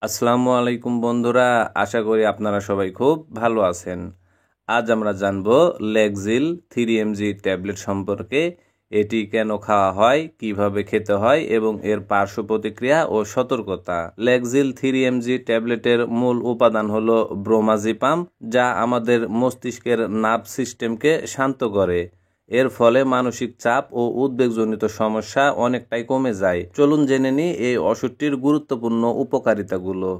আসসালামু আলাইকুম বন্ধুরা, আশা করি আপনারা সবাই খুব ভালো আছেন। আজ আমরা জানব লেগজিল 3mg ট্যাবলেট সম্পর্কে। এটি কেন খাওয়া হয়, কিভাবে খেতে হয় এবং এর পার্শ্ব প্রতিক্রিয়া ও সতর্কতা। লেগজিল 3mg ট্যাবলেটের মূল উপাদান হলো ব্রোমাজিপাম, যা আমাদের মস্তিষ্কের নার্ভ সিস্টেমকে শান্ত করে। এর ফলে মানসিক চাপ ও উদ্বেগজনিত সমস্যা অনেকটাই কমে যায়। চলুন জেনে নিই এই ওষুধটির গুরুত্বপূর্ণ উপকারিতাগুলো।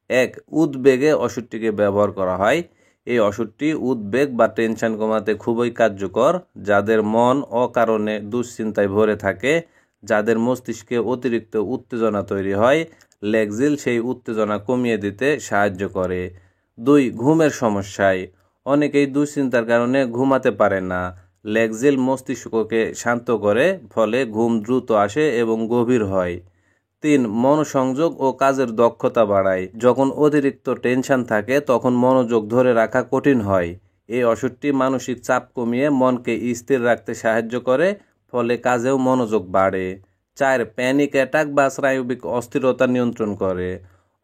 এক, উদ্বেগে ওষুধটিকে ব্যবহার করা হয়। এই ওষুধটি উদ্বেগ বা টেনশন কমাতে খুবই কার্যকর। যাদের মন অকারণে দুশ্চিন্তায় ভরে থাকে, যাদের মস্তিষ্কে অতিরিক্ত উত্তেজনা তৈরি হয়, লেগজিল সেই উত্তেজনা কমিয়ে দিতে সাহায্য করে। দুই, ঘুমের সমস্যায় অনেকেই দুশ্চিন্তার কারণে ঘুমাতে পারে না। লেগজিল মস্তিষ্ককে শান্ত করে, ফলে ঘুম দ্রুত আসে এবং গভীর হয়। তিন, মনোসংযোগ ও কাজের দক্ষতা বাড়ায়। যখন অতিরিক্ত টেনশন থাকে তখন মনোযোগ ধরে রাখা কঠিন হয়। এই ওষুধটি মানসিক চাপ কমিয়ে মনকে স্থির রাখতে সাহায্য করে, ফলে কাজেও মনোযোগ বাড়ে। চার, প্যানিক অ্যাটাক বা স্নায়বিক অস্থিরতা নিয়ন্ত্রণ করে।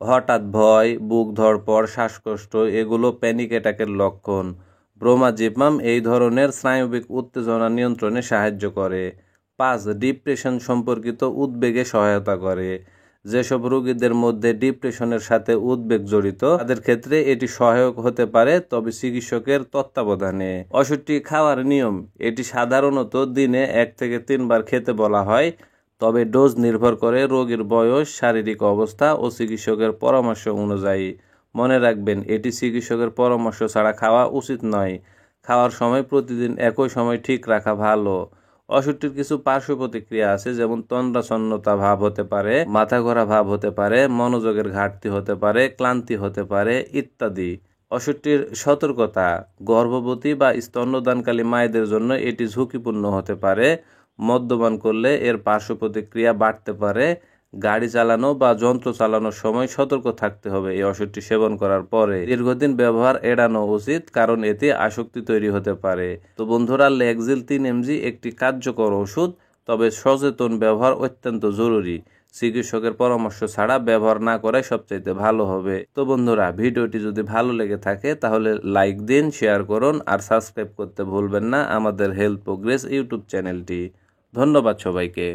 হঠাৎ ভয়, বুক ধড়ফড়, শ্বাসকষ্ট এগুলো প্যানিক অ্যাটাকের লক্ষণ। ব্রোমাজিপাম এই ধরনের স্নায়বিক উত্তেজনা নিয়ন্ত্রণে সাহায্য করে। পাঁচ, ডিপ্রেশন সম্পর্কিত উদ্বেগে সহায়তা করে। যেসব রোগীদের মধ্যে ডিপ্রেশনের সাথে উদ্বেগ জড়িত, তাদের ক্ষেত্রে এটি সহায়ক হতে পারে, তবে চিকিৎসকের তত্ত্বাবধানে। ওষুধটি খাওয়ার নিয়ম: এটি সাধারণত দিনে 1 থেকে 3 বার খেতে বলা হয়, তবে ডোজ নির্ভর করে রোগীর বয়স, শারীরিক অবস্থা ও চিকিৎসকের পরামর্শ অনুযায়ী। মনে রাখবেন, এটি চিকিৎসকের পরামর্শ ছাড়া খাওয়া উচিত নয়। খাওয়ার সময় প্রতিদিন একই সময় ঠিক রাখা ভালো। ওষুধটির কিছু পার্শ্ব প্রতিক্রিয়া আছে, যেমন তন্দ্রাচ্ছন্নতা ভাব হতে পারে, মাথা ঘোরা ভাব হতে পারে, মনোযোগের ঘাটতি হতে পারে, ক্লান্তি হতে পারে ইত্যাদি। ওষুধটির সতর্কতা: গর্ভবতী বা স্তন্যদানকালী মায়েদের জন্য এটি ঝুঁকিপূর্ণ হতে পারে। মদ্যপান করলে এর পার্শ্ব প্রতিক্রিয়া বাড়তে পারে। গাড়ি চালানো বা যন্ত্র চালানোর সময় সতর্ক থাকতে হবে। এই ওষুধটি সেবন করার পরে দীর্ঘদিন ব্যবহার এড়ানো উচিত, কারণ এতে আসক্তি তৈরি হতে পারে। তো বন্ধুরা, লেগজিল 3mg একটি কার্যকর ওষুধ, তবে সচেতন ব্যবহার অত্যন্ত জরুরি। চিকিৎসকের পরামর্শ ছাড়া ব্যবহার না করাই সবচাইতে ভালো হবে। তো বন্ধুরা, ভিডিওটি যদি ভালো লেগে থাকে তাহলে লাইক দিন, শেয়ার করুন আর সাবস্ক্রাইব করতে ভুলবেন না আমাদের হেলথ প্রোগ্রেস ইউটিউব চ্যানেলটি। ধন্যবাদ সবাইকে।